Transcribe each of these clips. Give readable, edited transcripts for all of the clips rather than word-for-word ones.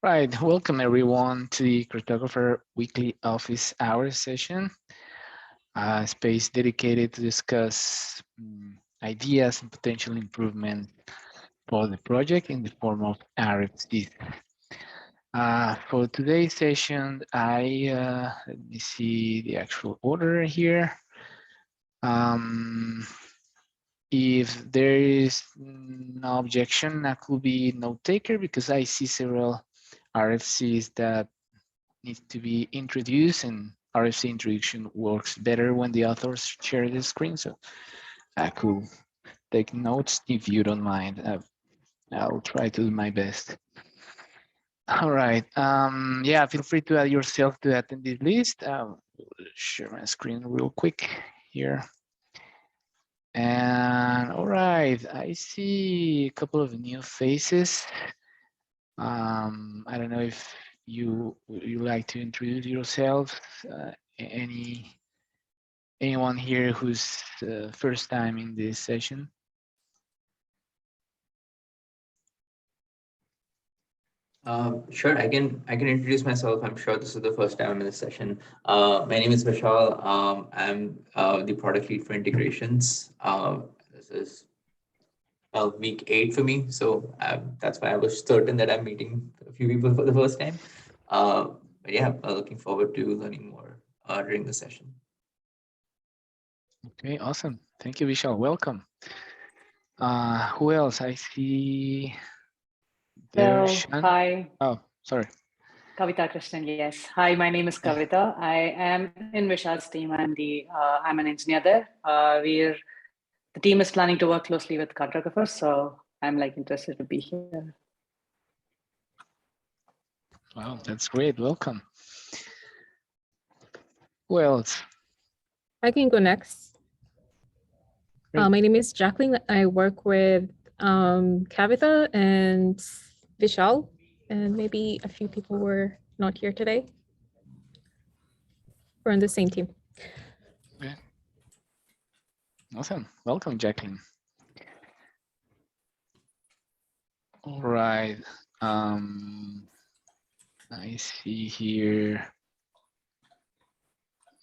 Right, welcome everyone to the Cartographer weekly office hours session, a space dedicated to discuss ideas and potential improvement for the project in the form of RFCs. For today's session, let me see the actual order here. If there is no objection, that could be note taker because I see several RFCs that need to be introduced, and RFC introduction works better when the authors share the screen. So I could take notes if you don't mind. I'll try to do my best. All right. Yeah, feel free to add yourself to attend this list. I'll share my screen real quick here. And all right, I see a couple of new faces. I don't know if you like to introduce yourself. Anyone here who's first time in this session? Sure, I can introduce myself. I'm sure this is the first time I'm in this session. My name is Vishal. I'm the product lead for integrations. This is week 8 for me, so that's why I was certain that I'm meeting a few people for the first time. But yeah, looking forward to learning more during the session. Okay, awesome. Thank you, Vishal. Welcome. Who else? I see. There's Hi. Oh, sorry. Kavita Krishnan, yes. Hi, my name is Kavita. I am in Vishal's team. I'm an engineer there. The team is planning to work closely with Cartographer, so I'm interested to be here. Wow, that's great. Welcome. Who else? I can go next. My name is Jacqueline. I work with Kavita and Vishal, and maybe a few people were not here today. We're on the same team. Okay. Awesome. Welcome, Jacqueline. All right. I see here.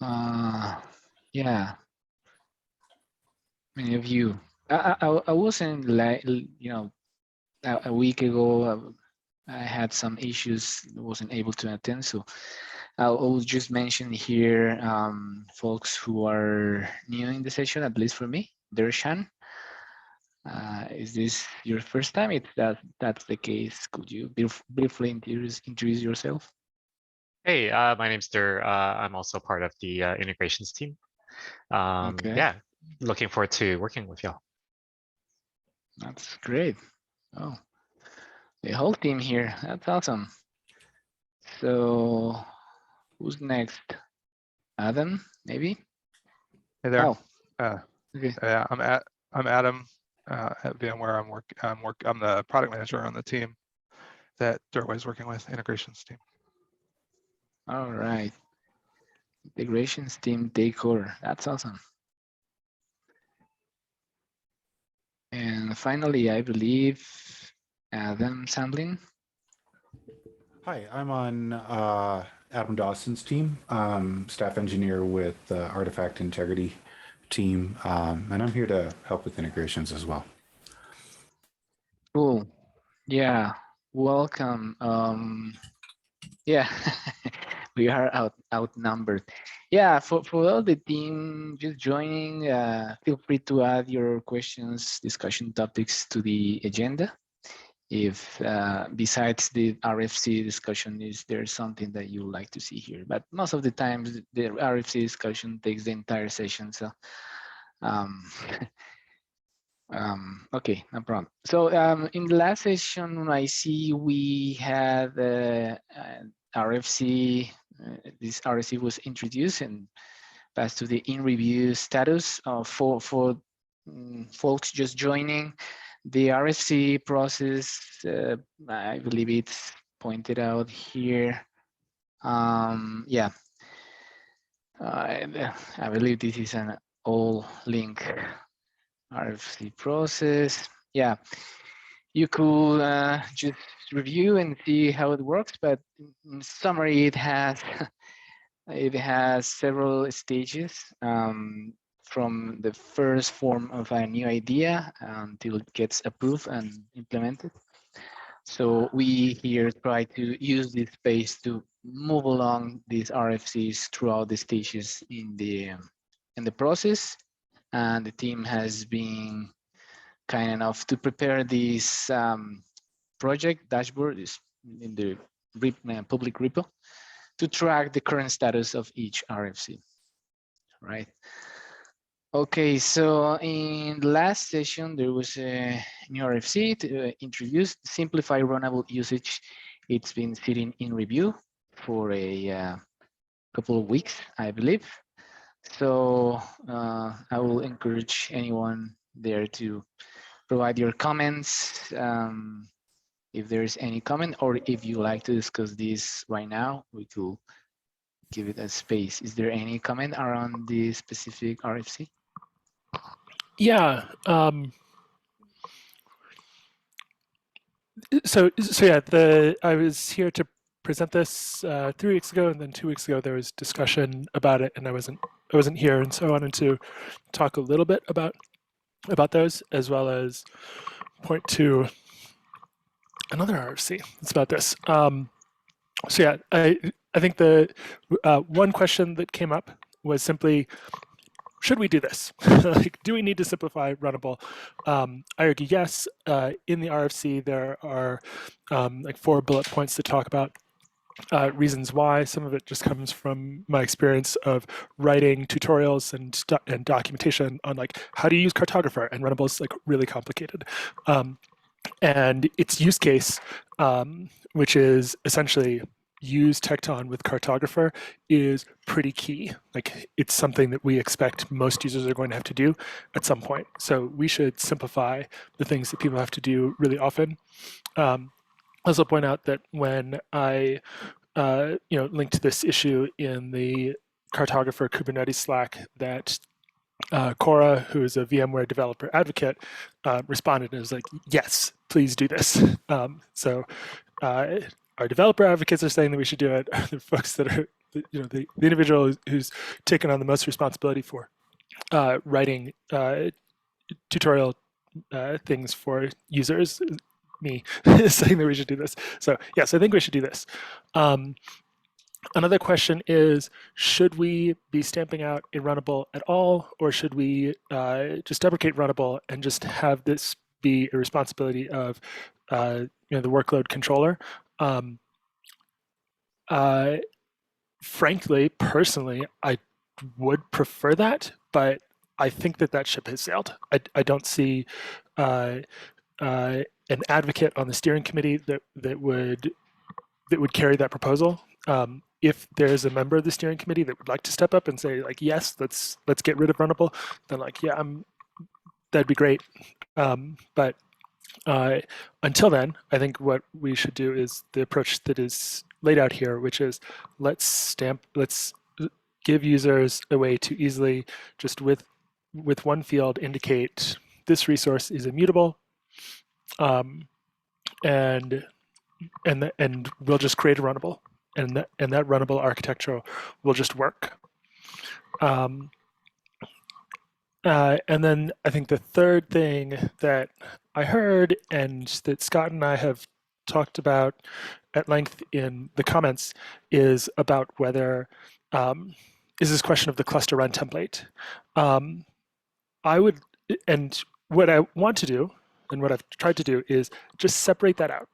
Yeah. Many of you. I wasn't like, a week ago, I had some issues, wasn't able to attend. So I'll just mention here folks who are new in the session, at least for me. Dershan. Is this your first time? If that's the case, could you briefly introduce yourself? Hey, my name's Der. I'm also part of the integrations team. Okay. Yeah, looking forward to working with y'all. That's great. Oh, the whole team here. That's awesome. So who's next? Adam, maybe? Hey there. Oh, okay. Yeah, I'm Adam at VMware. I'm the product manager on the team that Derway is working with, integrations team. All right. Integrations team takeover. That's awesome. And finally, I believe Adam Samblin. Hi, I'm on Adam Dawson's team, staff engineer with the Artifact Integrity team, and I'm here to help with integrations as well. Cool. Yeah, welcome. Yeah, we are outnumbered. Yeah, for all the team just joining, feel free to add your questions, discussion topics to the agenda. If besides the RFC discussion, is there something that you would like to see here? But most of the times the RFC discussion takes the entire session. So okay, no problem. So in the last session, I see we had RFC, this RFC was introduced and passed to the in review status for folks just joining. The RFC process, I believe it's pointed out here. Yeah, I believe this is an all link RFC process. Yeah, you could just review and see how it works. But in summary, it has it has several stages from the first form of a new idea until it gets approved and implemented. So we here try to use this space to move along these RFCs throughout the stages in the process, and the team has been kind enough to prepare this project dashboard is in the public repo to track the current status of each RFC, right? Okay, so in the last session, there was a new RFC to introduce simplify runnable usage. It's been sitting in review for a couple of weeks, I believe. So I will encourage anyone there to provide your comments. If there's any comment, or if you like to discuss this right now, we could give it a space. Is there any comment around the specific RFC? Yeah. So yeah, I was here to present this 3 weeks ago, and then 2 weeks ago there was discussion about it, and I wasn't here, and so I wanted to talk a little bit about those, as well as point to another RFC that's about this. So yeah, I think the one question that came up was simply, should we do this? Like, do we need to simplify Runnable? I argue yes. In the RFC, there are like 4 bullet points to talk about reasons why. Some of it just comes from my experience of writing tutorials and documentation on like how to use Cartographer, and Runnable is like really complicated. And its use case, which is essentially use Tecton with Cartographer, is pretty key. Like, it's something that we expect most users are going to have to do at some point. So we should simplify the things that people have to do really often. I also point out that when I linked this issue in the Cartographer Kubernetes Slack, that Cora, who is a VMware developer advocate, responded and was like, yes, please do this. So our developer advocates are saying that we should do it. The folks that are, the individual who's taken on the most responsibility for writing tutorial things for users, me, is saying that we should do this. So yes, I think we should do this. Another question is, should we be stamping out a Runnable at all, or should we just deprecate Runnable and just have this be a responsibility of the workload controller? Frankly, personally, I would prefer that, but I think that ship has sailed. I don't see an advocate on the steering committee that would carry that proposal. If there's a member of the steering committee that would like to step up and say, like, yes, let's get rid of Runnable, then like, yeah, that'd be great. But until then, I think what we should do is the approach that is laid out here, which is let's give users a way to easily just with one field indicate this resource is immutable, and we'll just create a Runnable, and that Runnable architecture will just work. And then I think the third thing that I heard, and that Scott and I have talked about at length in the comments, is about whether is this question of the cluster run template. And what I want to do, and what I've tried to do, is just separate that out.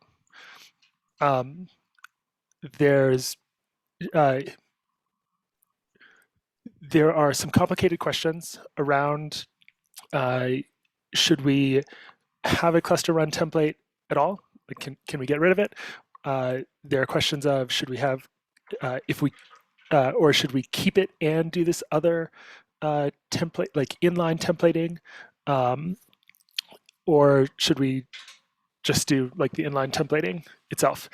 There are some complicated questions around should we have a cluster run template at all? Like, can we get rid of it? There are questions of should we have or should we keep it and do this other template, like inline templating, or should we just do like the inline templating itself?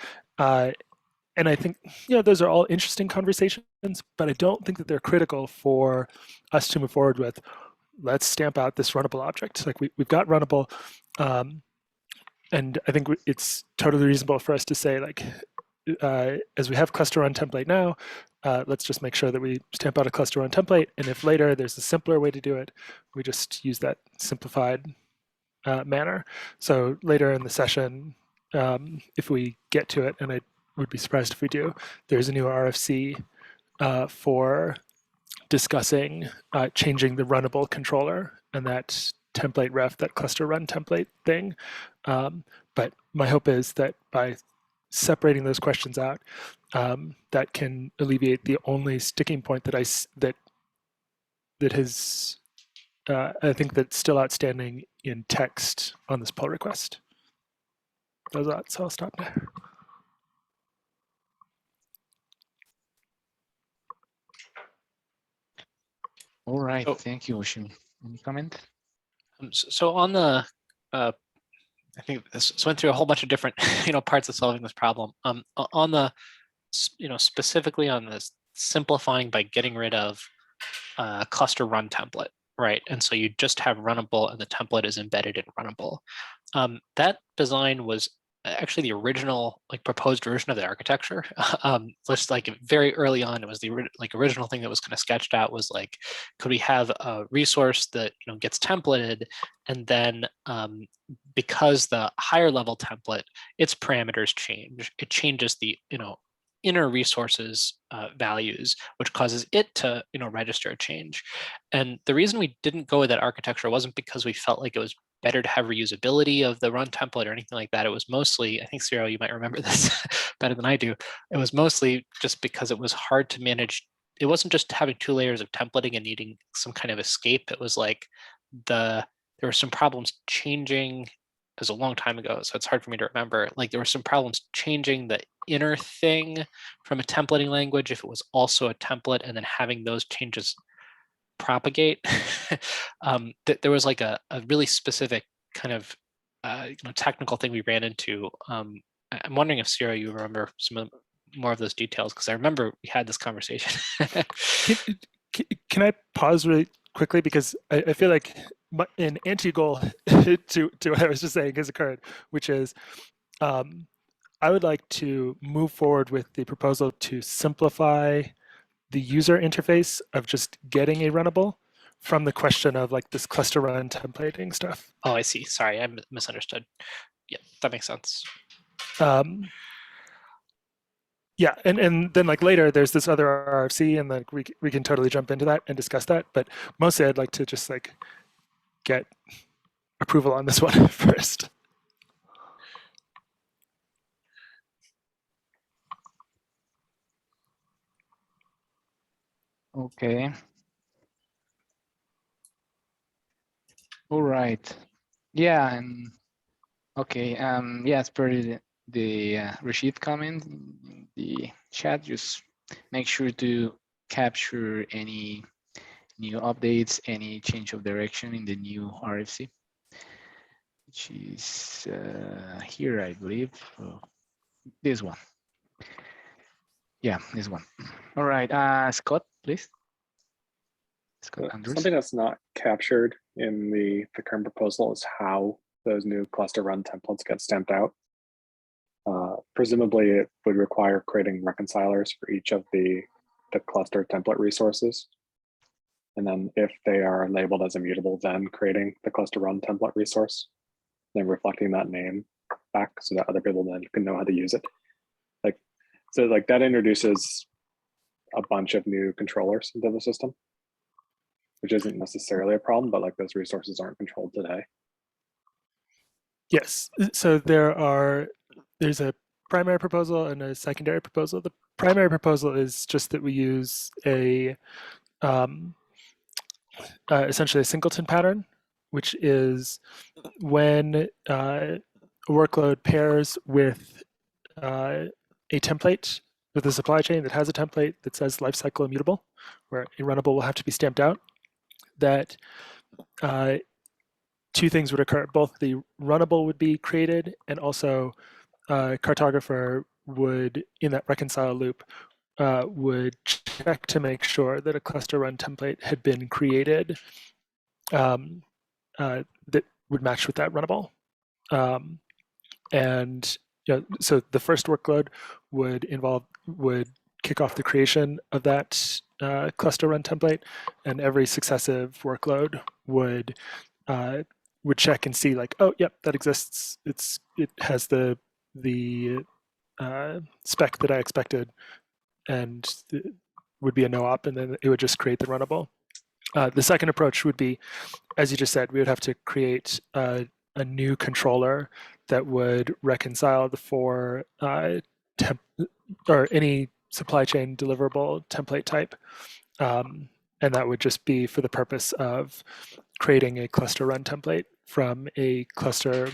And I think those are all interesting conversations, but I don't think that they're critical for us to move forward with. Let's stamp out this Runnable object. Like we've got Runnable, and I think it's totally reasonable for us to say, like, as we have cluster run template now, let's just make sure that we stamp out a cluster run template. And if later there's a simpler way to do it, we just use that simplified manner. So later in the session, if we get to it, and I would be surprised if we do, there's a new RFC for discussing changing the runnable controller and that template ref, that cluster run template thing. But my hope is that by separating those questions out, that can alleviate the only sticking point that has I think that's still outstanding in text on this pull request. So I'll stop there. All right, So- thank you, Ocean. Any comment? So on the, I think this went through a whole bunch of different, parts of solving this problem. On the, specifically on this simplifying by getting rid of cluster run template, right? And so you just have runnable and the template is embedded in runnable. That design was actually the original proposed version of the architecture. Just very early on, it was the original thing that was kind of sketched out was could we have a resource that gets templated, and then because the higher level template, its parameters change, it changes the inner resources values, which causes it to register a change. And the reason we didn't go with that architecture wasn't because we felt like it was better to have reusability of the run template or anything like that. It was mostly, I think Cyril, you might remember this better than I do. It was mostly just because it was hard to manage. It wasn't just having 2 layers of templating and needing some kind of escape. It was there were some problems changing. It was a long time ago, so it's hard for me to remember. There were some problems changing the inner thing from a templating language if it was also a template, and then having those changes propagate. There was a really specific kind of technical thing we ran into. I'm wondering if Cyril, you remember more of those details, because I remember we had this conversation. Can I pause really quickly, because I feel like an anti-goal to what I was just saying has occurred, which is I would like to move forward with the proposal to simplify the user interface of just getting a runnable from the question of this cluster run templating stuff. Oh, I see. Sorry, I misunderstood. Yeah, that makes sense. Yeah, and then later there's this other RFC, and we can totally jump into that and discuss that. But mostly I'd like to just get approval on this one first. Okay. All right. Yeah, and okay. Yeah, as per the Rashid comment in the chat, just make sure to capture any new updates, any change of direction in the new RFC, which is here, I believe. This one. Yeah, this one. All right, Scott, please. Scott Andrews. Something that's not captured in the current proposal is how those new cluster run templates get stamped out. Presumably, it would require creating reconcilers for each of the cluster template resources. And then if they are labeled as immutable, then creating the cluster run template resource, then reflecting that name back so that other people then can know how to use it. So that introduces a bunch of new controllers into the system, which isn't necessarily a problem, but those resources aren't controlled today. Yes, so there's a primary proposal and a secondary proposal. The primary proposal is just that we use a essentially a singleton pattern, which is when a workload pairs with a template with a supply chain that has a template that says lifecycle immutable, where a runnable will have to be stamped out, that 2 things would occur. Both the runnable would be created, and also Cartographer would, in that reconcile loop, would check to make sure that a cluster run template had been created that would match with that runnable. And so the first workload would kick off the creation of that cluster run template, and every successive workload would check and see like, oh, yep, that exists. It has the spec that I expected, and would be a no op, and then it would just create the runnable. The second approach would be, as you just said, we would have to create a new controller that would reconcile the four or any supply chain deliverable template type. And that would just be for the purpose of creating a cluster run template from a cluster,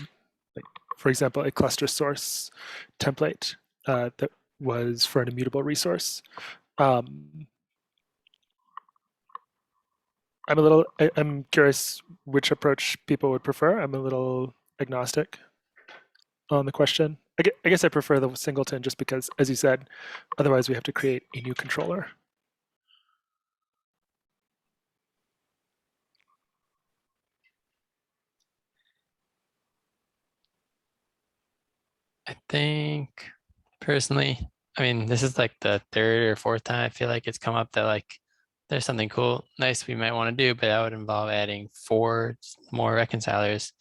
like, for example, a cluster source template that was for an immutable resource. I'm curious which approach people would prefer. I'm a little agnostic on the question. I guess I prefer the singleton just because, as you said, otherwise we have to create a new controller. I think personally, I mean, this is like the third or fourth time I feel like it's come up that like there's something cool, nice we might want to do, but that would involve adding 4 more reconcilers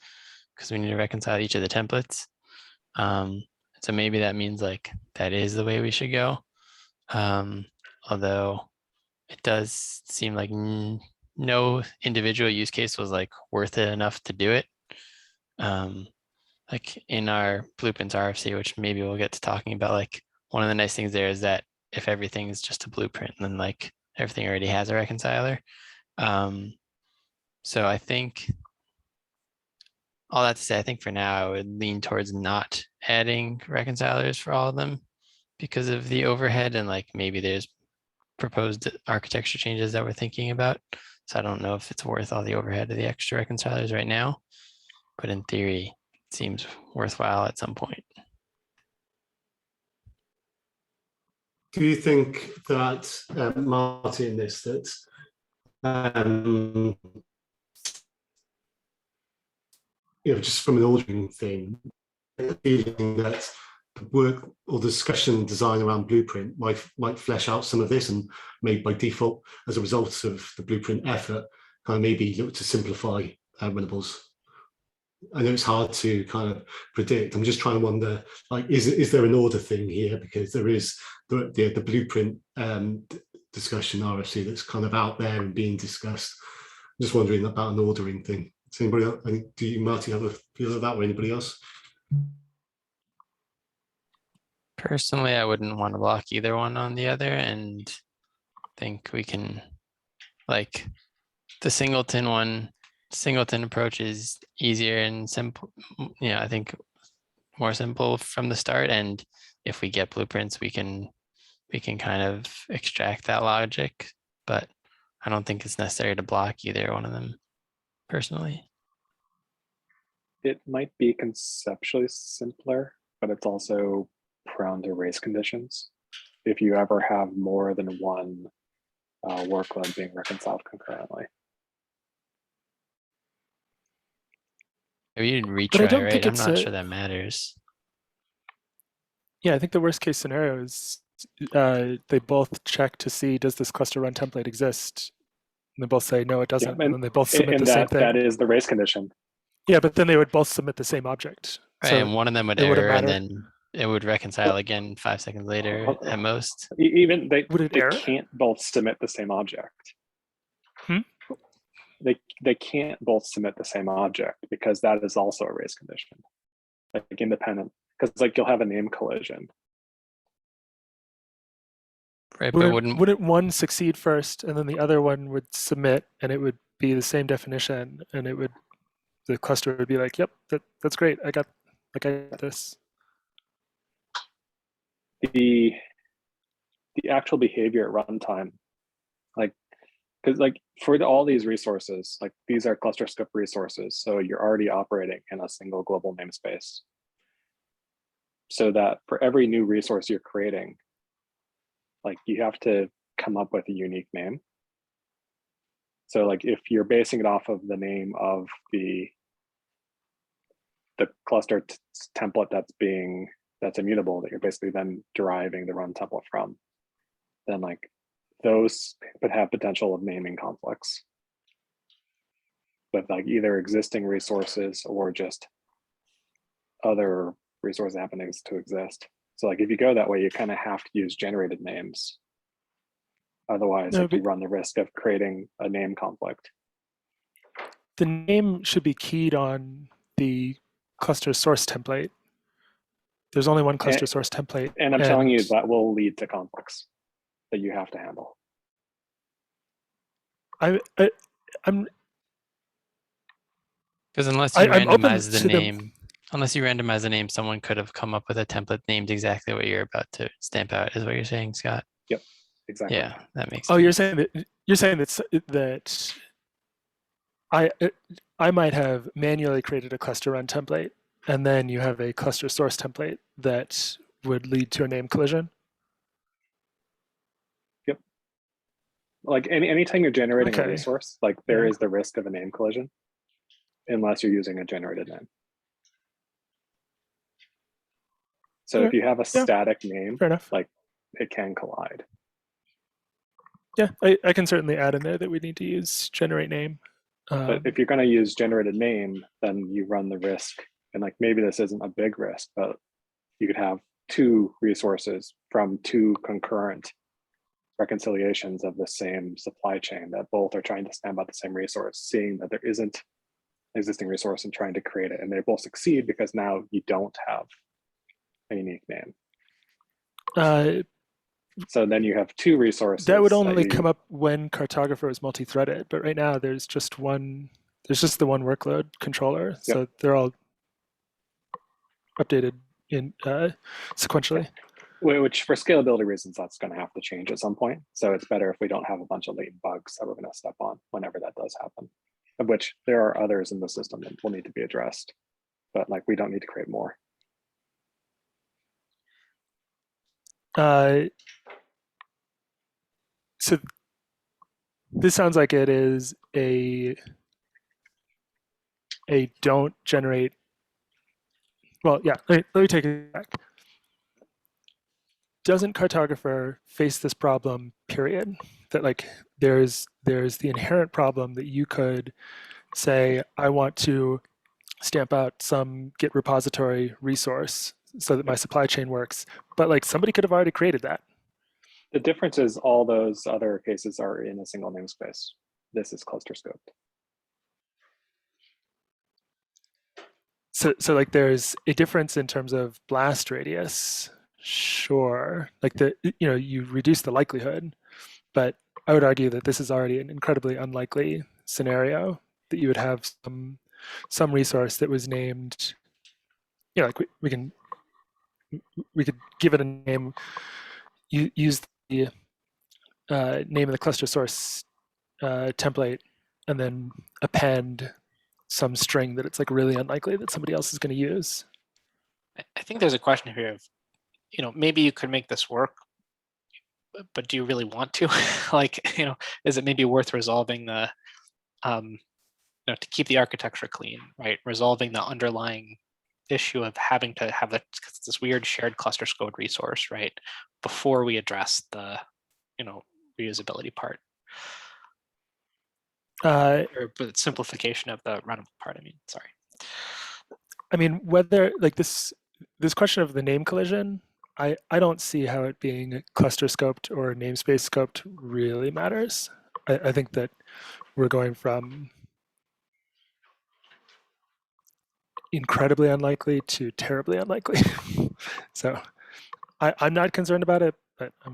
because we need to reconcile each of the templates. So maybe that means like that is the way we should go. Although it does seem like no individual use case was like worth it enough to do it. Like in our blueprints RFC, which maybe we'll get to talking about, like one of the nice things there is that if everything is just a blueprint, then like everything already has a reconciler. So I think all that to say, I think for now I would lean towards not adding reconcilers for all of them because of the overhead, and like maybe there's proposed architecture changes that we're thinking about. So I don't know if it's worth all the overhead of the extra reconcilers right now, but in theory, it seems worthwhile at some point. Do you think that, Marty, in this, that just from an ordering thing, feeling that the work or discussion design around blueprint might flesh out some of this, and maybe by default, as a result of the blueprint effort, kind of maybe look to simplify runnables? I know it's hard to kind of predict. I'm just trying to wonder, like, is there an order thing here? Because there is the blueprint discussion RFC that's kind of out there and being discussed. I'm just wondering about an ordering thing. Does anybody else, do you, Marty, have a feel of that, or anybody else? Personally, I wouldn't want to block either one on the other, and think we can, like, the singleton approach is easier and simple. I think more simple from the start. And if we get blueprints, we can kind of extract that logic, but I don't think it's necessary to block either one of them personally. It might be conceptually simpler, but it's also prone to race conditions. If you ever have more than one workload being reconciled concurrently. Maybe you'd retry, right? I'm not sure that matters. Yeah, I think the worst case scenario is they both check to see, does this cluster run template exist? And they both say, no, it doesn't. Yeah, and then they both submit the same thing. That is the race condition. Yeah, but then they would both submit the same object. Right, so and one of them would error, and then it would reconcile again 5 seconds later at most. Even they can't both submit the same object. They can't both submit the same object because that is also a race condition, like independent, because like you'll have a name collision. Right, but wouldn't one succeed first and then the other one would submit, and it would be the same definition, and the cluster would be like, yep, that's great. I got this. The actual behavior at runtime, because for all these resources, like these are cluster scope resources, so you're already operating in a single global namespace. So that for every new resource you're creating, like you have to come up with a unique name. So like if you're basing it off of the name of the the cluster template that's immutable that you're basically then deriving the run template from, then like those could have potential of naming conflicts with like either existing resources or just other resource happenings to exist. So like if you go that way, you kind of have to use generated names. Otherwise, No, like, you run the risk of creating a name conflict. The name should be keyed on the cluster source template. There's only one cluster source template. And I'm telling you that will lead to conflicts that you have to handle. I'm Because unless you I'm open randomize the to name, unless you randomize the name, someone could have come up with a template named exactly what you're about to stamp out, is what you're saying, Scott? Yep, exactly. Yeah, that makes Oh, sense. you're saying that I might have manually created a cluster run template, and then you have a cluster source template that would lead to a name collision. Yep. Like anytime you're generating a Okay. resource, like there is the risk of a name collision, unless you're using a generated name. So if you have a static name, fair enough. like it can collide. Yeah, I can certainly add in there that we need to use generate name. But if you're going to use generated name, then you run the risk. And like maybe this isn't a big risk, but you could have two resources from two concurrent reconciliations of the same supply chain that both are trying to stamp out the same resource, seeing that there isn't an existing resource and trying to create it. And they both succeed because now you don't have a unique name. So then you have two resources. That would only come up when Cartographer is multi-threaded, but right now there's just the one workload controller. Yep. So they're all updated in sequentially. Which for scalability reasons, that's going to have to change at some point. So it's better if we don't have a bunch of latent bugs that we're going to step on whenever that does happen, of which there are others in the system that will need to be addressed. But like we don't need to create more. So this sounds like it is a don't generate. Well, yeah, let me take it back. Doesn't Cartographer face this problem, period? That like there's the inherent problem that you could say, I want to stamp out some Git repository resource so that my supply chain works, but like somebody could have already created that. The difference is all those other cases are in a single namespace. This is cluster scoped. So like there's a difference in terms of blast radius. Sure, like you reduce the likelihood, but I would argue that this is already an incredibly unlikely scenario that you would have some resource that was named, like we could give it a name, use the name of the cluster source template, and then append some string that it's like really unlikely that somebody else is going to use. I think there's a question here of, maybe you could make this work, but do you really want to? Like, is it maybe worth resolving the, to keep the architecture clean, right? Resolving the underlying issue of having to have this weird shared cluster scoped resource, right? Before we address the, reusability part. Or simplification of the runnable part, sorry. I mean, whether like this question of the name collision, I don't see how it being cluster scoped or namespace scoped really matters. I think that we're going from incredibly unlikely to terribly unlikely. So I'm not concerned about it, but I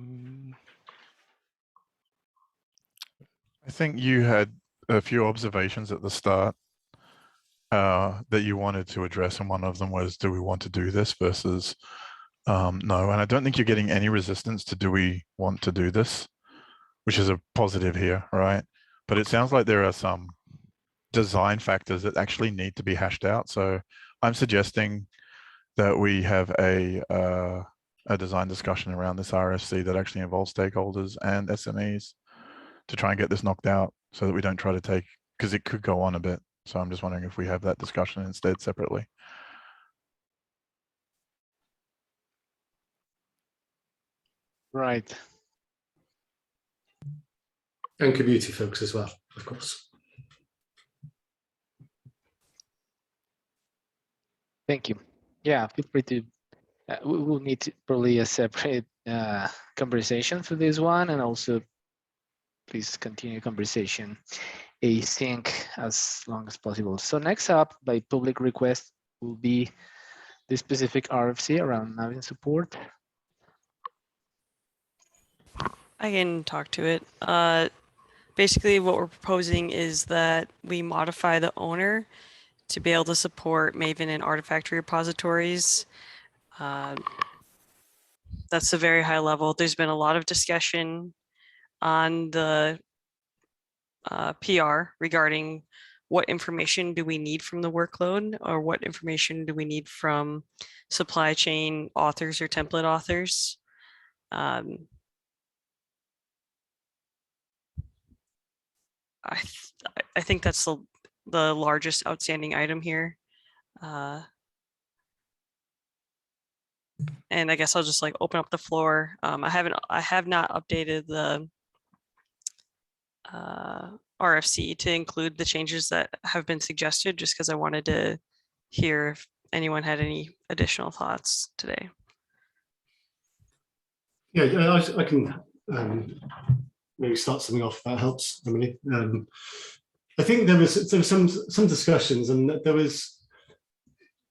think you had a few observations at the start that you wanted to address, and one of them was, do we want to do this versus no? And I don't think you're getting any resistance to do we want to do this, which is a positive here, right? But it sounds like there are some design factors that actually need to be hashed out. So I'm suggesting that we have a design discussion around this RFC that actually involves stakeholders and SMEs to try and get this knocked out, so that we don't try to take, because it could go on a bit. So I'm just wondering if we have that discussion instead separately. Right. And community folks as well, of course. Thank you. Yeah, feel free to. We will need to probably a separate conversation for this one, and also please continue conversation async as long as possible. So next up, by public request, will be the specific RFC around Maven support. I can talk to it. Basically, what we're proposing is that we modify the owner to be able to support Maven and artifact repositories. That's a very high level. There's been a lot of discussion on the PR regarding what information do we need from the workload, or what information do we need from supply chain authors or template authors. I think that's the largest outstanding item here. And I guess I'll just like open up the floor. I have not updated the RFC to include the changes that have been suggested, just because I wanted to hear if anyone had any additional thoughts today. Yeah, I can maybe start something off if that helps, Emily. I think there was some discussions, and there was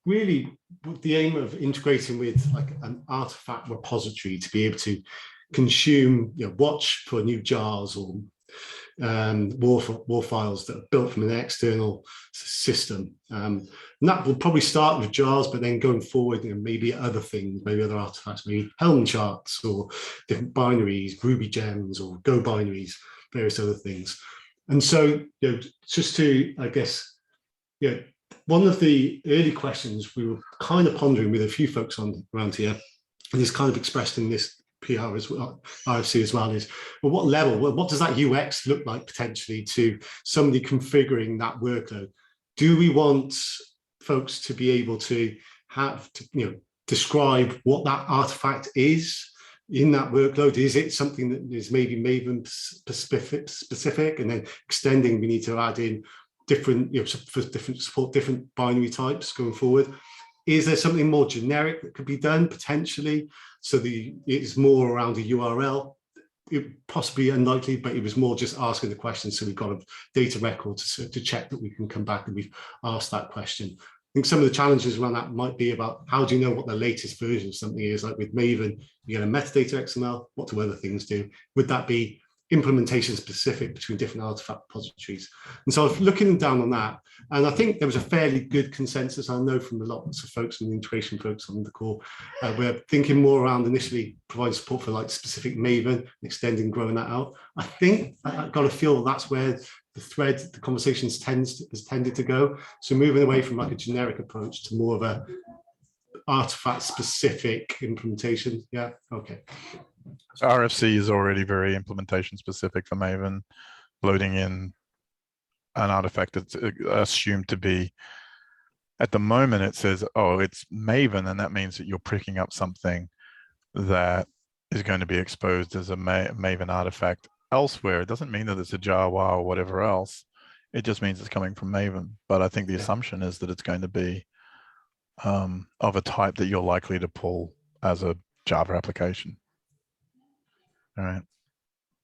really the aim of integrating with like an artifact repository to be able to consume, watch for new jars or war files that are built from an external system. And that will probably start with jars, but then going forward, maybe other things, maybe other artifacts, maybe Helm charts or different binaries, Ruby gems or Go binaries, various other things. And so, just to, I guess, one of the early questions we were kind of pondering with a few folks around here, and is kind of expressed in this PR as well, RFC as well, is, well, what level, what does that UX look like potentially to somebody configuring that workload? Do we want folks to be able to have to, describe what that artifact is in that workload? Is it something that is maybe Maven specific, and then extending, we need to add in different, support different binary types going forward? Is there something more generic that could be done potentially? So it's more around a URL, possibly unlikely, but it was more just asking the question. So we've got a data record to check that we can come back and we've asked that question. I think some of the challenges around that might be about how do you know what the latest version of something is? Like with Maven, you get a metadata XML, what do other things do? Would that be implementation specific between different artifact repositories? And so I was looking down on that, and I think there was a fairly good consensus. I know from lots of folks and the integration folks on the call, we're thinking more around initially providing support for like specific Maven and extending, growing that out. I think I got a feel that's where the conversations has tended to go. So moving away from like a generic approach to more of a artifact specific implementation. Yeah, okay. So RFC is already very implementation specific for Maven, loading in an artifact that's assumed to be, at the moment it says, oh, it's Maven, and that means that you're picking up something that is going to be exposed as a Maven artifact elsewhere. It doesn't mean that it's a Java or whatever else. It just means it's coming from Maven. But I think the assumption is that it's going to be of a type that you're likely to pull as a Java application. All right.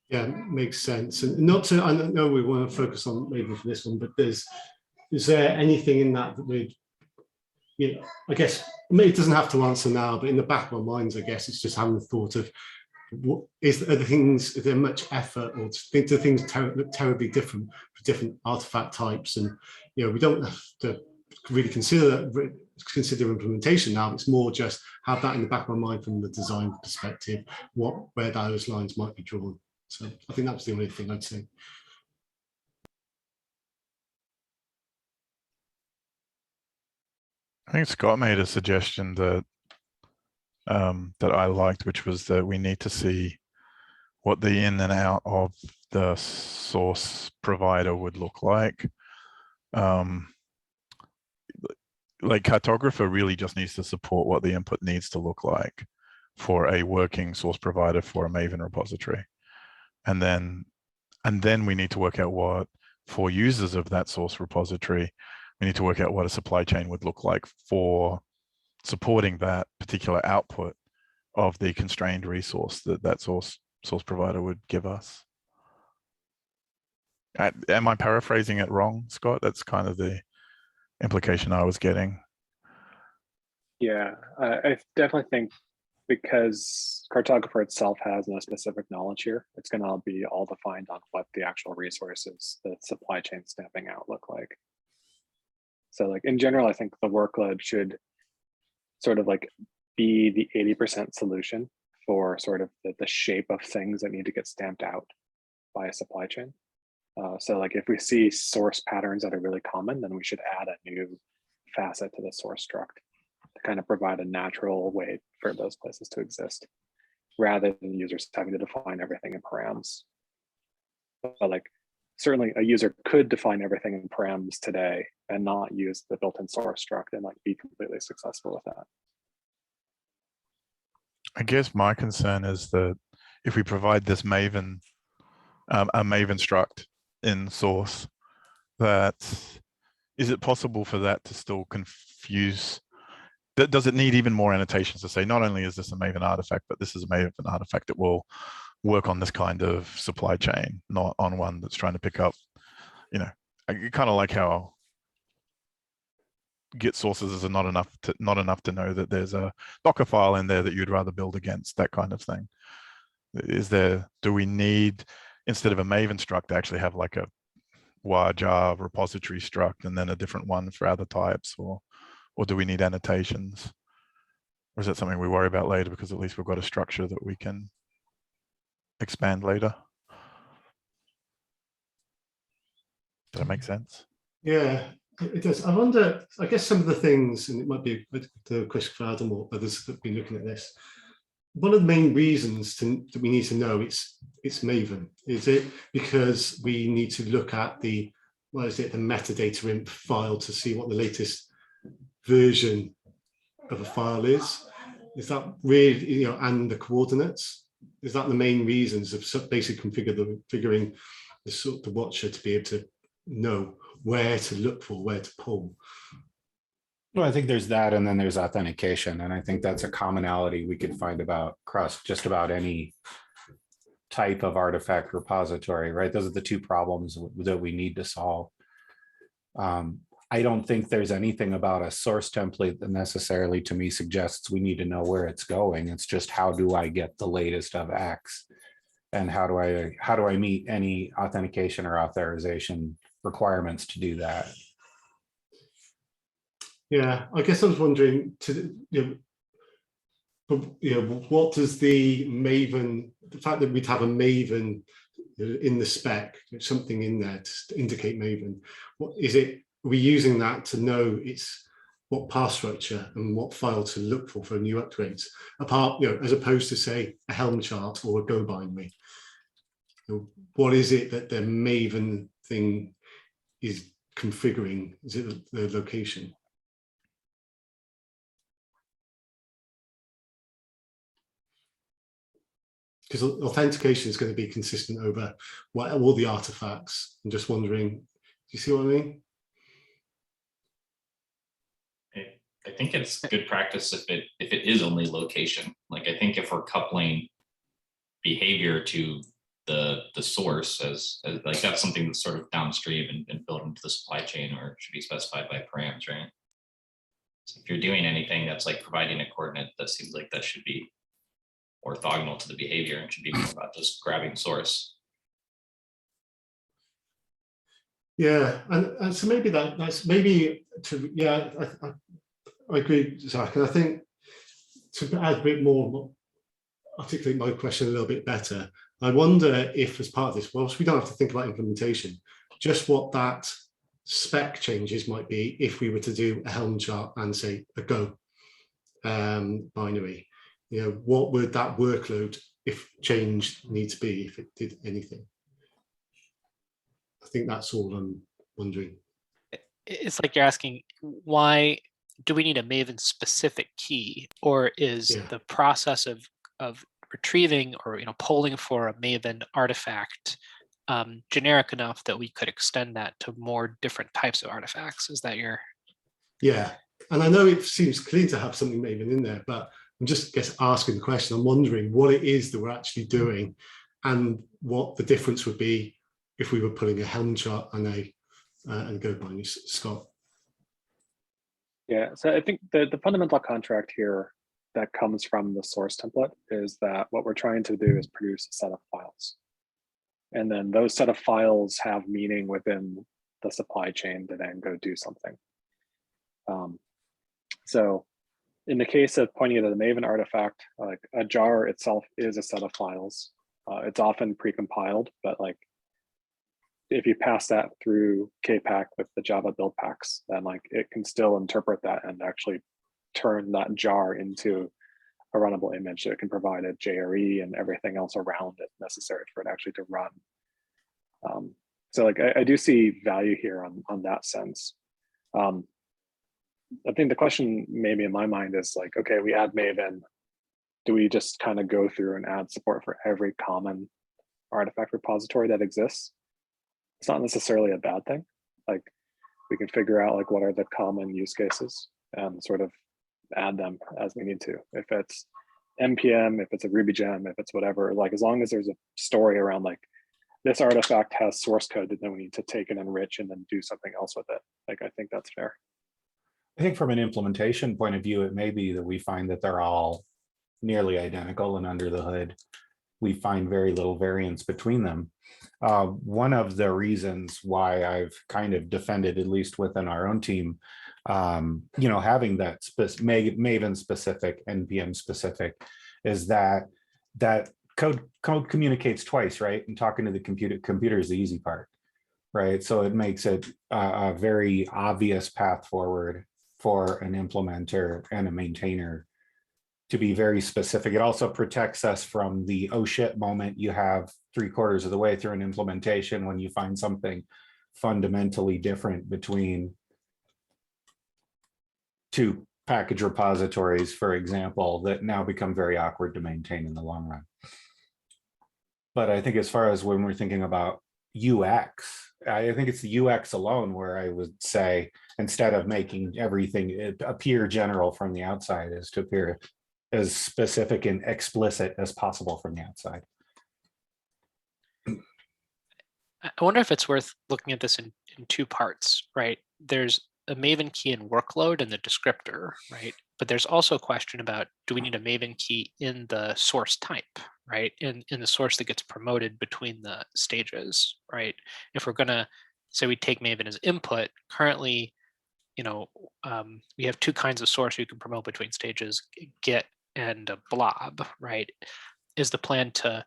Yeah, makes sense. And not to, I know we want to focus on Maven for this one, but is there anything in that we, I guess it doesn't have to answer now, but in the back of our minds, I guess it's just having the thought of, is there much effort, or do things look terribly different for different artifact types? And we don't have to really consider implementation now. It's more just have that in the back of my mind from the design perspective, where those lines might be drawn. So I think that's the only thing I'd say. I think Scott made a suggestion that that I liked, which was that we need to see what the in and out of the source provider would look like. Like Cartographer really just needs to support what the input needs to look like. for a working source provider for a Maven repository. And then we need to work out what, for users of that source repository, we need to work out what a supply chain would look like for supporting that particular output of the constrained resource that source provider would give us. Am I paraphrasing it wrong, Scott? That's kind of the implication I was getting. Yeah, I definitely think because Cartographer itself has no specific knowledge here, it's going to be all defined on what the actual resources, the supply chain stamping out look like. So like in general, I think the workload should sort of like be the 80% solution for sort of the shape of things that need to get stamped out by a supply chain. So like if we see source patterns that are really common, then we should add a new facet to the source struct to kind of provide a natural way for those places to exist, rather than users having to define everything in params. But like certainly a user could define everything in params today and not use the built-in source struct and like be completely successful with that. I guess my concern is that if we provide this Maven, a Maven struct in source, that is it possible for that to still confuse? Does it need even more annotations to say not only is this a Maven artifact, but this is a Maven artifact that will work on this kind of supply chain, not on one that's trying to pick up, you know, kind of like how Git sources is not enough to know that there's a Docker file in there that you'd rather build against, that kind of thing. Do we need, instead of a Maven struct, to actually have like a jar repository struct and then a different one for other types, or do we need annotations? Or is that something we worry about later because at least we've got a structure that we can expand later? Does that make sense? Yeah, it does. I wonder, I guess some of the things, and it might be a question for Adam or others that have been looking at this, one of the main reasons that we need to know it's Maven. Is it because we need to look at the metadata imp file to see what the latest version of a file is? Is that really, and the coordinates? Is that the main reasons of basically configuring the watcher to be able to know where to look for, where to pull? Well, I think there's that, and then there's authentication, and I think that's a commonality we could find across just about any type of artifact repository, right? Those are the two problems that we need to solve. I don't think there's anything about a source template that necessarily, to me, suggests we need to know where it's going. It's just, how do I get the latest of X, and how do I meet any authentication or authorization requirements to do that? Yeah, I guess I was wondering, what does the Maven, the fact that we'd have a Maven in the spec, something in there to indicate Maven, what is it? Are we using that to know it's what path structure and what file to look for new upgrades, apart, as opposed to say a Helm chart or a Go binary? What is it that the Maven thing is configuring? Is it the location? Because authentication is going to be consistent over all the artifacts. I'm just wondering, do you see what I mean? I think it's good practice if it is only location. Like, I think if we're coupling behavior to the source as like, that's something that's sort of downstream and built into the supply chain, or should be specified by params, right? So if you're doing anything that's like providing a coordinate, that seems like that should be orthogonal to the behavior and should be more about just grabbing source. Yeah, and so maybe that's maybe to, yeah, I agree, Zach. And I think to add a bit more, articulate my question a little bit better, I wonder if as part of this, whilst we don't have to think about implementation, just what that spec changes might be if we were to do a Helm chart and say a Go binary. What would that workload, if change, need to be if it did anything? I think that's all I'm wondering. It's like you're asking, why do we need a Maven specific key, or is Yeah. the process of retrieving or polling for a Maven artifact generic enough that we could extend that to more different types of artifacts? Is that your? Yeah, and I know it seems clear to have something Maven in there, but I'm just asking the question. I'm wondering what it is that we're actually doing, and what the difference would be if we were putting a Helm chart and go by you, Scott. Yeah, so I think the fundamental contract here that comes from the source template is that what we're trying to do is produce a set of files. And then those set of files have meaning within the supply chain to then go do something. So in the case of pointing to the Maven artifact, like a jar itself is a set of files. It's often precompiled, but like if you pass that through KPack with the Java build packs, then like it can still interpret that and actually turn that jar into a runnable image. So it can provide a JRE and everything else around it necessary for it actually to run. So like I do see value here on that sense. I think the question maybe in my mind is like, okay, we add Maven. Do we just kind of go through and add support for every common artifact repository that exists? It's not necessarily a bad thing. Like we can figure out like what are the common use cases and sort of add them as we need to. If it's NPM, if it's a Ruby gem, if it's whatever, like as long as there's a story around like this artifact has source code that then we need to take and enrich and then do something else with it. Like I think that's fair. I think from an implementation point of view, it may be that we find that they're all nearly identical, and under the hood, we find very little variance between them. One of the reasons why I've kind of defended, at least within our own team, having that Maven specific, NPM specific, is that code communicates twice, right? And talking to the computer is the easy part, right? So it makes it a very obvious path forward for an implementer and a maintainer to be very specific. It also protects us from the oh shit moment you have 3/4 of the way through an implementation when you find something fundamentally different between two package repositories, for example, that now become very awkward to maintain in the long run. But I think as far as when we're thinking about UX, I think it's the UX alone where I would say, instead of making everything appear general from the outside, is to appear as specific and explicit as possible from the outside. I wonder if it's worth looking at this in two parts, right? There's a Maven key in workload and the descriptor, right? But there's also a question about, do we need a Maven key in the source type, right? In the source that gets promoted between the stages, right? If we're gonna say we take Maven as input, currently, we have two kinds of source you can promote between stages, get and a blob, right? Is the plan to,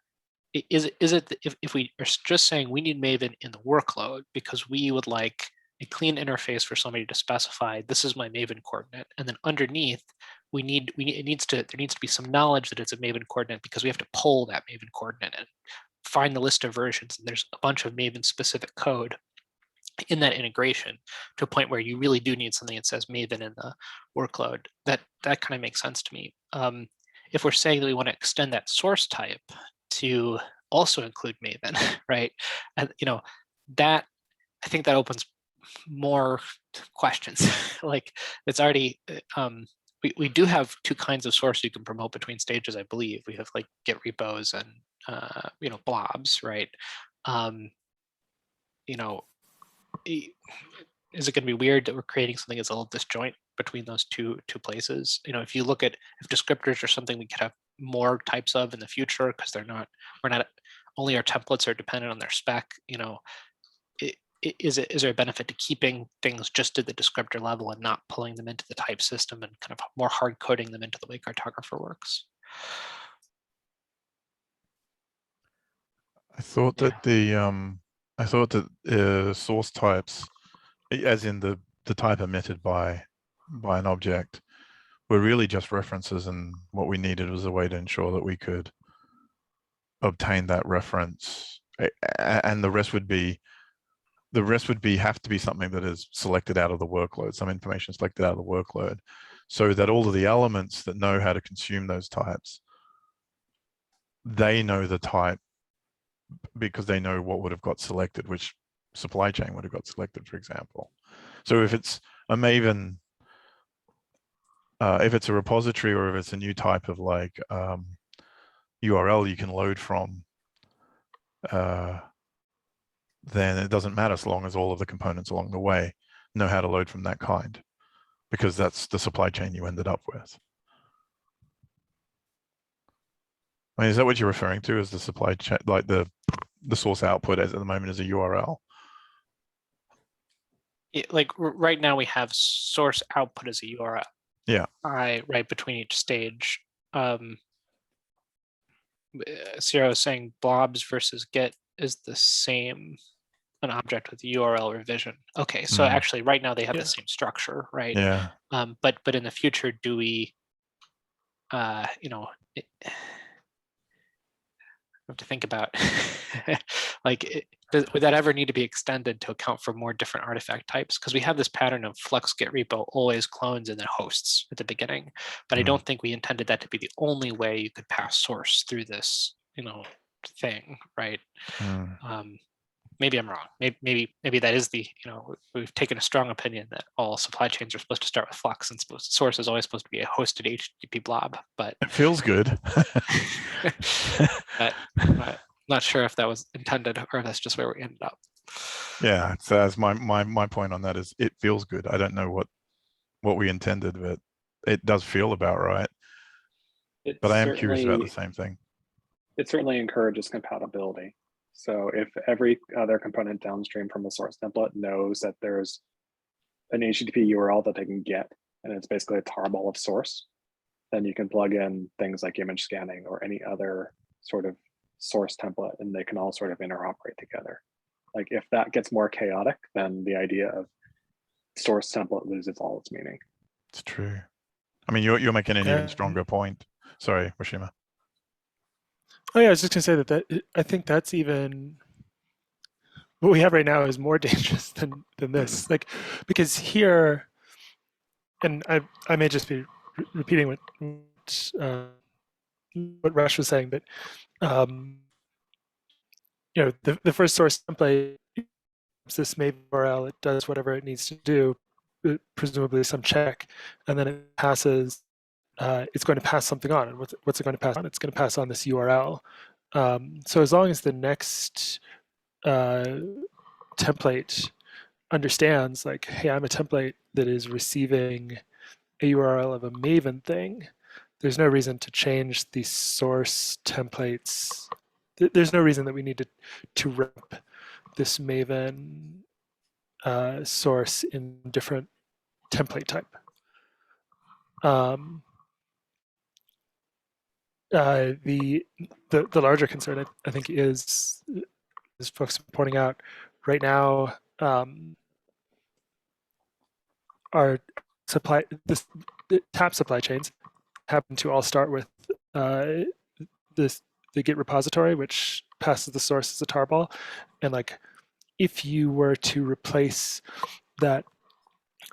is it if we are just saying we need Maven in the workload because we would like a clean interface for somebody to specify this is my Maven coordinate, and then underneath there needs to be some knowledge that it's a Maven coordinate because we have to pull that Maven coordinate and find the list of versions, and there's a bunch of Maven specific code in that integration to a point where you really do need something that says Maven in the workload. That kind of makes sense to me. If we're saying that we want to extend that source type to also include Maven, right? And that, I think that opens more questions. Like it's already, we do have two kinds of source you can promote between stages, I believe. We have like Git repos and blobs, right? Is it going to be weird that we're creating something that's a little disjoint between those two places? If you look at if descriptors are something we could have more types of in the future because we're not only our templates are dependent on their spec. Is there a benefit to keeping things just at the descriptor level and not pulling them into the type system and kind of more hard coding them into the way Cartographer works? I thought that source types, as in the type emitted by an object, were really just references, and what we needed was a way to ensure that we could obtain that reference, and the rest would be the rest would have to be something that is selected out of the workload, some information selected out of the workload, so that all of the elements that know how to consume those types, they know the type because they know what would have got selected, which supply chain would have got selected, for example. So if it's a Maven, if it's a repository or if it's a new type of like URL you can load from, then it doesn't matter so long as all of the components along the way know how to load from that kind, because that's the supply chain you ended up with. I mean, is that what you're referring to as the supply chain, like the source output as at the moment is a URL? Like right now we have source output as a URL. Yeah. Right between each stage. Ciro is saying blobs versus get is the same an object with URL revision. Okay, so actually right now they have the same structure, right? Yeah. But in the future, do we, have to think about like would that ever need to be extended to account for more different artifact types? Because we have this pattern of flux get repo always clones and then hosts at the beginning, but I don't think we intended that to be the only way you could pass source through this thing, right? Maybe I'm wrong. Maybe that is the, we've taken a strong opinion that all supply chains are supposed to start with flux and source is always supposed to be a hosted HTTP blob, but it feels good. but not sure if that was intended or if that's just where we ended up. Yeah, so that's my point on that is it feels good. I don't know what we intended, but it does feel about right. But I am curious about the same thing. It certainly encourages compatibility. So if every other component downstream from a source template knows that there's an HTTP URL that they can get, and it's basically a tarball of source, then you can plug in things like image scanning or any other sort of source template, and they can all sort of interoperate together. Like if that gets more chaotic, then the idea of source template loses all its meaning. It's true. I mean, you're making an even stronger point. Sorry, Washima. Oh yeah, I was just gonna say that I think that's even what we have right now is more dangerous than this. Like, because here, and I may just be repeating what Rush was saying, but the first source template, this Maven URL, it does whatever it needs to do, presumably some check, and then it passes. It's going to pass something on, and what's it going to pass on? It's going to pass on this URL. So as long as the next template understands, like, hey, I'm a template that is receiving a URL of a Maven thing, there's no reason to change the source templates. There's no reason that we need to wrap this Maven source in different template type. The larger concern, I think, is folks pointing out right now, our tap supply chains happen to all start with the Git repository, which passes the source as a tarball, and like if you were to replace that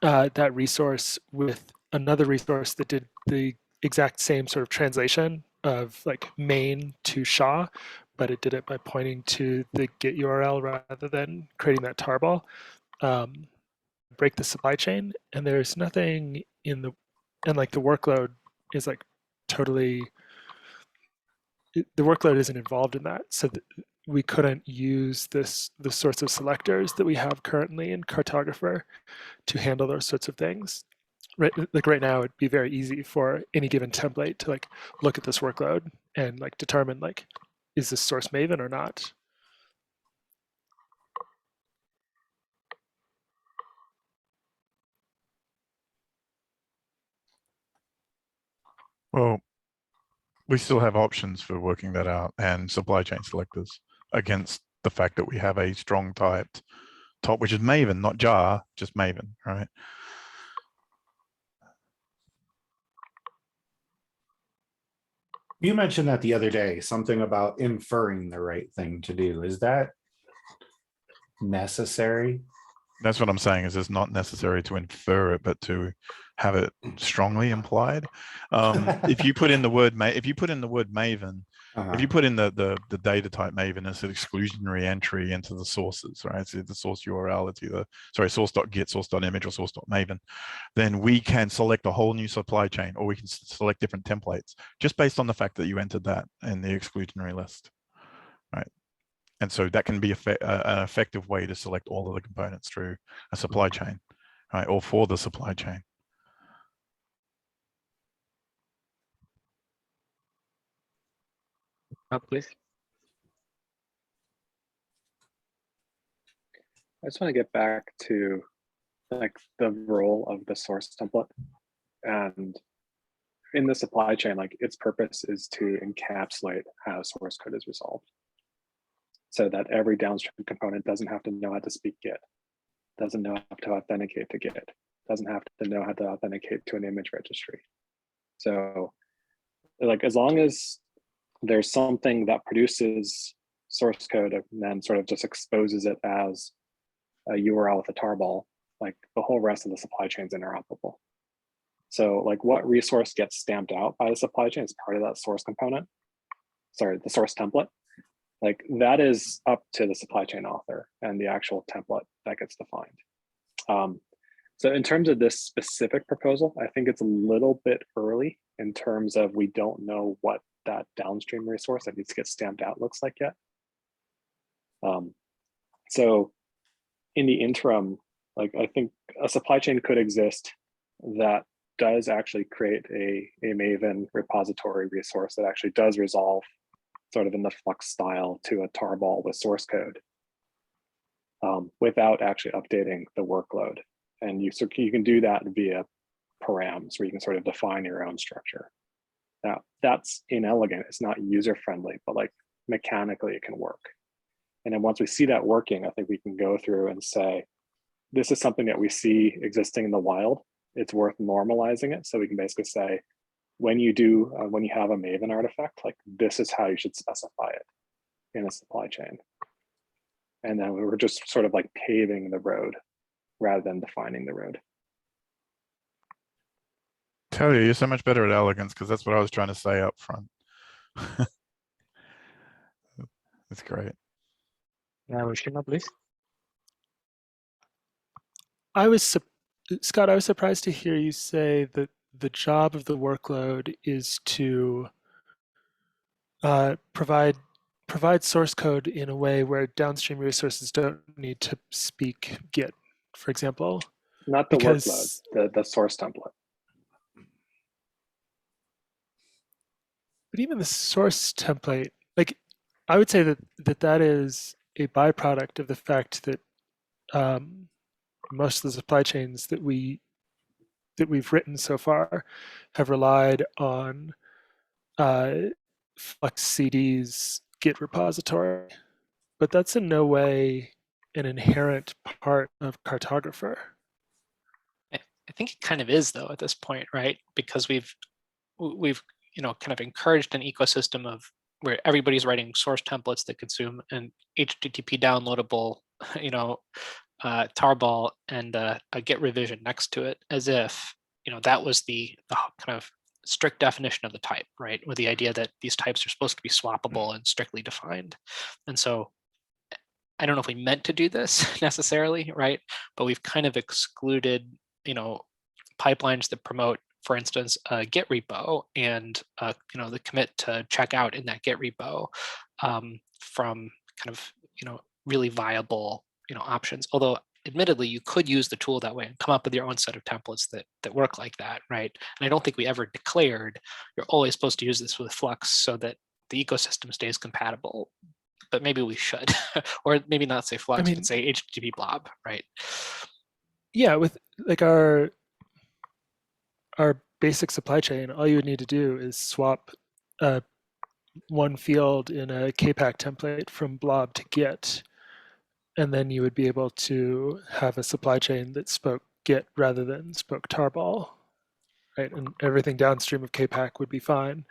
that resource with another resource that did the exact same sort of translation of like main to SHA, but it did it by pointing to the Git URL rather than creating that tarball, break the supply chain, and there's nothing in the, and like the workload is like totally, the workload isn't involved in that. So we couldn't use the sorts of selectors that we have currently in Cartographer to handle those sorts of things. Right, like right now, it'd be very easy for any given template to like look at this workload and like determine like, is this source Maven or not? Well, we still have options for working that out and supply chain selectors against the fact that we have a strong typed top, which is Maven, not jar, just Maven, right? You mentioned that the other day, something about inferring the right thing to do. Is that necessary. That's what I'm saying, is it's not necessary to infer it, but to have it strongly implied. If you put in the word Maven, if you put in the data type Maven as an exclusionary entry into the sources, right? So the source URL, it's either, sorry, source.git, source.image, or source.maven, then we can select a whole new supply chain, or we can select different templates just based on the fact that you entered that in the exclusionary list, right? And so that can be an effective way to select all of the components through a supply chain, right? Or for the supply chain. Please. I just want to get back to like the role of the source template, and in the supply chain, like its purpose is to encapsulate how source code is resolved, so that every downstream component doesn't have to know how to speak Git, doesn't know how to authenticate to Git, doesn't have to know how to authenticate to an image registry. So like, as long as there's something that produces source code and then sort of just exposes it as a URL with a tarball, like the whole rest of the supply chain is interoperable. So like what resource gets stamped out by the supply chain is part of that source component, sorry, the source template. Like that is up to the supply chain author and the actual template that gets defined. So in terms of this specific proposal, I think it's a little bit early in terms of we don't know what that downstream resource that needs to get stamped out looks like yet. So in the interim, like I think a supply chain could exist that does actually create a Maven repository resource that actually does resolve sort of in the Flux style to a tarball with source code without actually updating the workload. And you can do that via params, where you can sort of define your own structure. Now that's inelegant, it's not user-friendly, but like mechanically it can work. And then once we see that working, I think we can go through and say, this is something that we see existing in the wild. It's worth normalizing it. So we can basically say, when you have a Maven artifact, like this is how you should specify it in a supply chain. And then we were just sort of like paving the road rather than defining the road. Tell you, you're so much better at elegance, because that's what I was trying to say up front. That's great. Yeah, Rishima, please. Scott, I was surprised to hear you say that the job of the workload is to provide source code in a way where downstream resources don't need to speak Git, for example. Not the workload, the source template. But even the source template, like I would say that is a byproduct of the fact that most of the supply chains that we've written so far have relied on Flux CD's Git repository, but that's in no way an inherent part of Cartographer. I think it kind of is, though, at this point, right? Because we've kind of encouraged an ecosystem of where everybody's writing source templates that consume an HTTP downloadable, tarball and a Git revision next to it, as if that was the kind of strict definition of the type, right? With the idea that these types are supposed to be swappable and strictly defined. And so I don't know if we meant to do this necessarily, right? But we've kind of excluded, pipelines that promote, for instance, a Git repo and the commit to check out in that Git repo from kind of really viable options. Although admittedly, you could use the tool that way and come up with your own set of templates that work like that, right? And I don't think we ever declared you're always supposed to use this with Flux so that the ecosystem stays compatible. But maybe we should, or maybe not say Flux, but say HTTP blob, right? Yeah, with like our basic supply chain, all you would need to do is swap one field in a KPAC template from blob to Git, and then you would be able to have a supply chain that spoke Git rather than spoke tarball, right? And everything downstream of KPAC would be fine.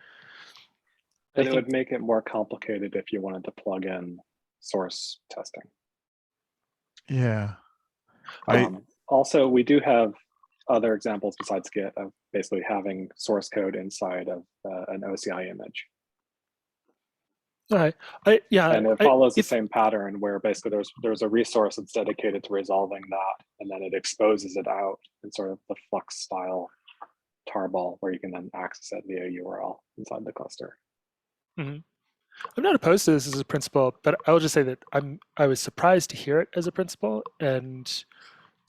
But it would make it more complicated if you wanted to plug in source testing. Yeah. Also, we do have other examples besides Git of basically having source code inside of an OCI image. And it follows the same pattern where basically there's a resource that's dedicated to resolving that, and then it exposes it out in sort of the Flux style tarball where you can then access it via URL inside the cluster. Mm-hmm. I'm not opposed to this as a principle, but I will just say that I was surprised to hear it as a principle, and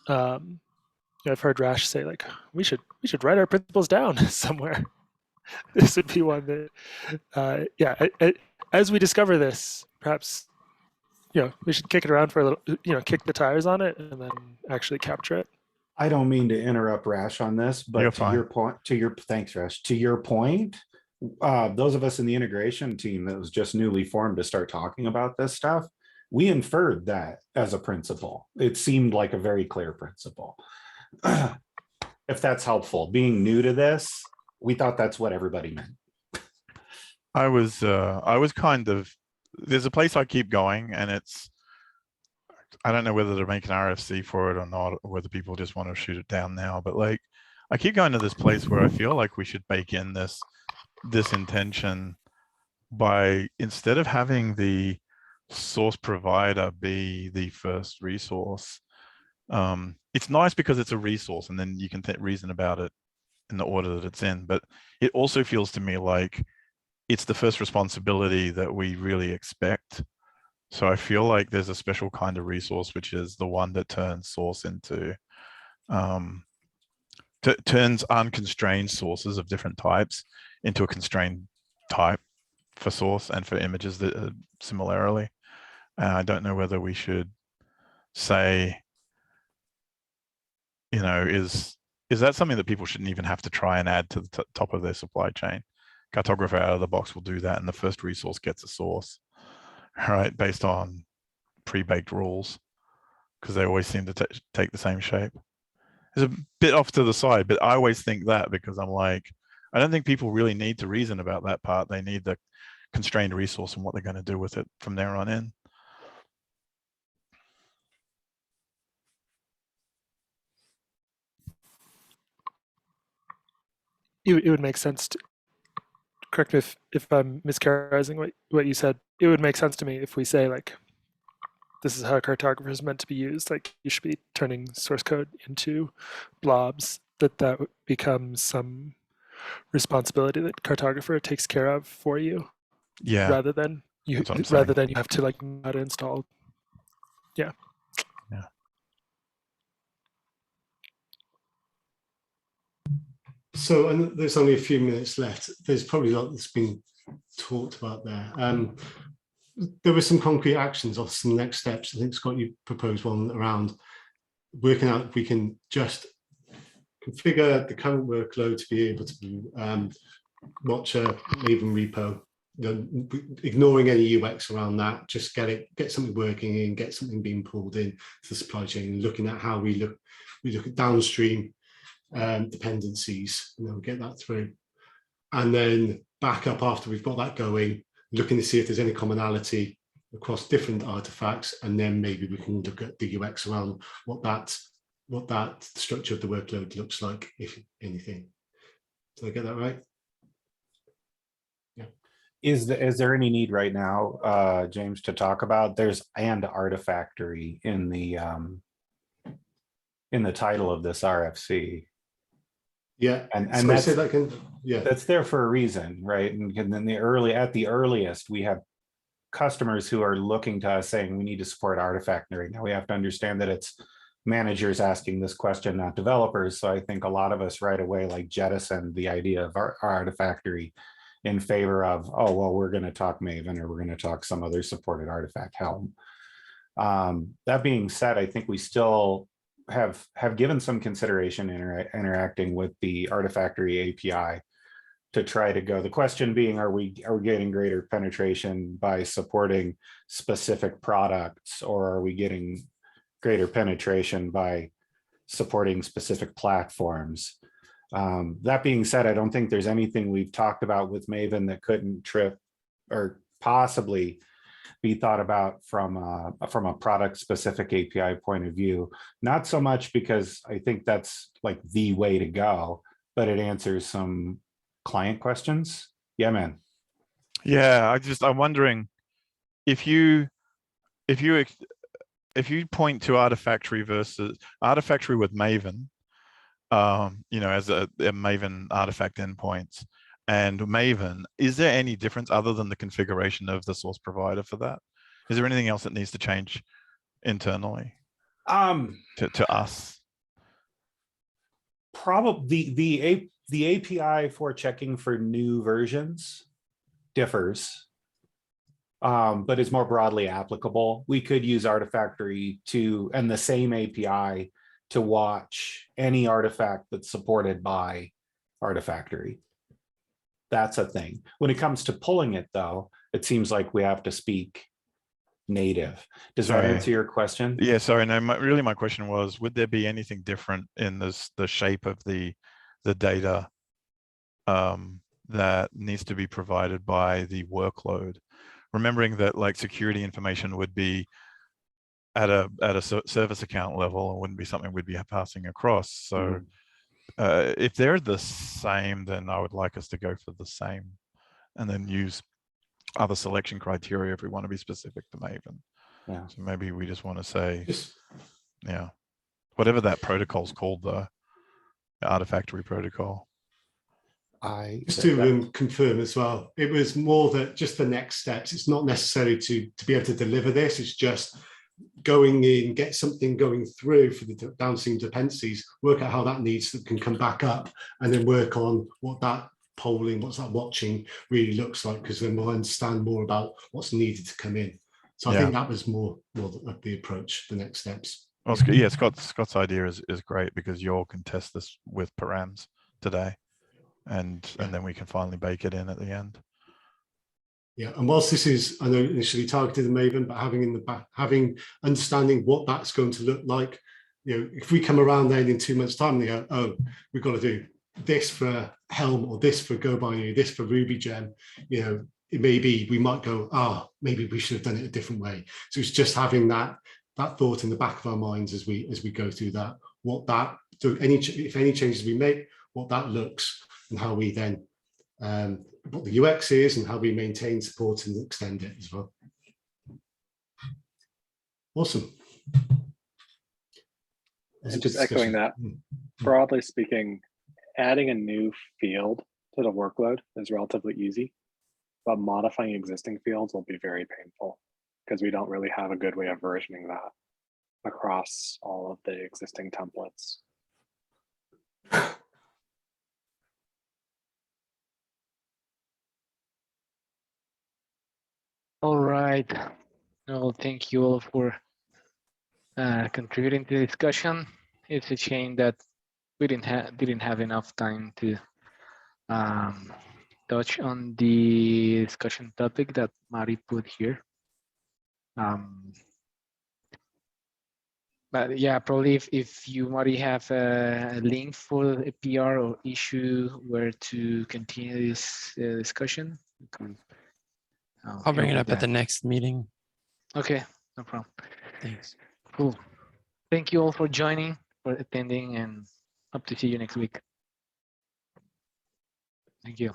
I've heard Rash say like we should write our principles down somewhere. This would be one that, as we discover this, perhaps we should kick it around for a little, kick the tires on it, and then actually capture it. I don't mean to interrupt Rash on this, but your point, thanks, Rash. To your point, those of us in the integration team that was just newly formed to start talking about this stuff, we inferred that as a principle. It seemed like a very clear principle. If that's helpful, being new to this, we thought that's what everybody meant. I was kind of, there's a place I keep going, and I don't know whether to make an RFC for it or not, or whether people just want to shoot it down now, but like I keep going to this place where I feel like we should bake in this intention by, instead of having the source provider be the first resource, it's nice because it's a resource and then you can reason about it in the order that it's in, but it also feels to me like it's the first responsibility that we really expect. So I feel like there's a special kind of resource, which is the one that turns source into, turns unconstrained sources of different types into a constrained type for source and for images that similarly. I don't know whether we should say, is that something that people shouldn't even have to try and add to the top of their supply chain? Cartographer out of the box will do that, and the first resource gets a source, right, based on pre-baked rules, because they always seem to take the same shape. It's a bit off to the side, but I always think that because I'm like, I don't think people really need to reason about that part. They need the constrained resource and what they're going to do with it from there on in. It would make sense to, correct me if I'm mischaracterizing what you said. It would make sense to me if we say like, this is how Cartographer is meant to be used. Like you should be turning source code into blobs, that becomes some responsibility that Cartographer takes care of for you. Yeah. Rather than you have to like know how to install. Yeah. Yeah. So, and there's only a few minutes left. There's probably a lot that's been talked about there. There were some concrete actions or some next steps. I think, Scott, you proposed one around working out if we can just configure the current workload to be able to watch a Maven repo, ignoring any UX around that, just get something working and get something being pulled in to the supply chain, and looking at how we look at downstream dependencies, and then get that through, and then back up after we've got that going, looking to see if there's any commonality across different artifacts, and then maybe we can look at the UX around what that structure of the workload looks like, if anything. Did I get that right? Yeah. Is there any need right now, James, to talk about? There's and Artifactory in the title of this RFC. Yeah, and that's that that's there for a reason, right? And then at the earliest, we have customers who are looking to us saying we need to support Artifactory. Now we have to understand that it's managers asking this question, not developers. So I think a lot of us right away like jettisoned the idea of our Artifactory in favor of, oh well, we're going to talk Maven, or we're going to talk some other supported artifact helm. That being said, I think we still have given some consideration interacting with the Artifactory API to try to go. The question being, are we getting greater penetration by supporting specific products, or are we getting greater penetration by supporting specific platforms? That being said, I don't think there's anything we've talked about with Maven that couldn't trip or possibly be thought about from a product specific API point of view. Not so much because I think that's like the way to go, but it answers some client questions. Yeah, man. Yeah, I'm wondering if you point to Artifactory versus Artifactory with Maven, as a Maven artifact endpoints and Maven, is there any difference other than the configuration of the source provider for that? Is there anything else that needs to change internally to us? Probably the API for checking for new versions differs, but is more broadly applicable. We could use Artifactory and the same API to watch any artifact that's supported by Artifactory. That's a thing. When it comes to pulling it, though, it seems like we have to speak native. Does that answer your question? Yeah, sorry. No, my question was, would there be anything different in the shape of the data that needs to be provided by the workload? Remembering that like security information would be at a service account level and wouldn't be something we'd be passing across. So if they're the same, then I would like us to go for the same and then use other selection criteria if we want to be specific to Maven. Yeah. So maybe we just want to say, yeah, whatever that protocol's called, the Artifactory protocol. Just to confirm as well, it was more that just the next steps. It's not necessary to be able to deliver this. It's just going in, get something going through for the downstream dependencies, work out how that can come back up, and then work on what that polling, what's that watching really looks like, because then we'll understand more about what's needed to come in. So I think that was more of the approach, the next steps. Well, yeah, Scott's idea is great because you all can test this with params today, and then we can finally bake it in at the end. Yeah, and whilst this is, I know, initially targeted at Maven, but having understanding what that's going to look like, if we come around then in 2 months' time and they go, oh, we've got to do this for Helm or this for Go Binary, this for RubyGem, it may be we might go, maybe we should have done it a different way. So it's just having that thought in the back of our minds as we go through that, if any changes we make, what that looks and how we then what the UX is and how we maintain support and extend it as well. Awesome. And just echoing that, broadly speaking, adding a new field to the workload is relatively easy, but modifying existing fields will be very painful because we don't really have a good way of versioning that across all of the existing templates. All right. Well, thank you all for contributing to the discussion. It's a shame that we didn't have enough time to touch on the discussion topic that Mari put here. But yeah, probably if you Mari have a link for a PR or issue where to continue this discussion, you can, I'll bring it up at the next meeting. Okay, no problem. Thanks. Cool. Thank you all for joining, for attending, and hope to see you next week. Thank you.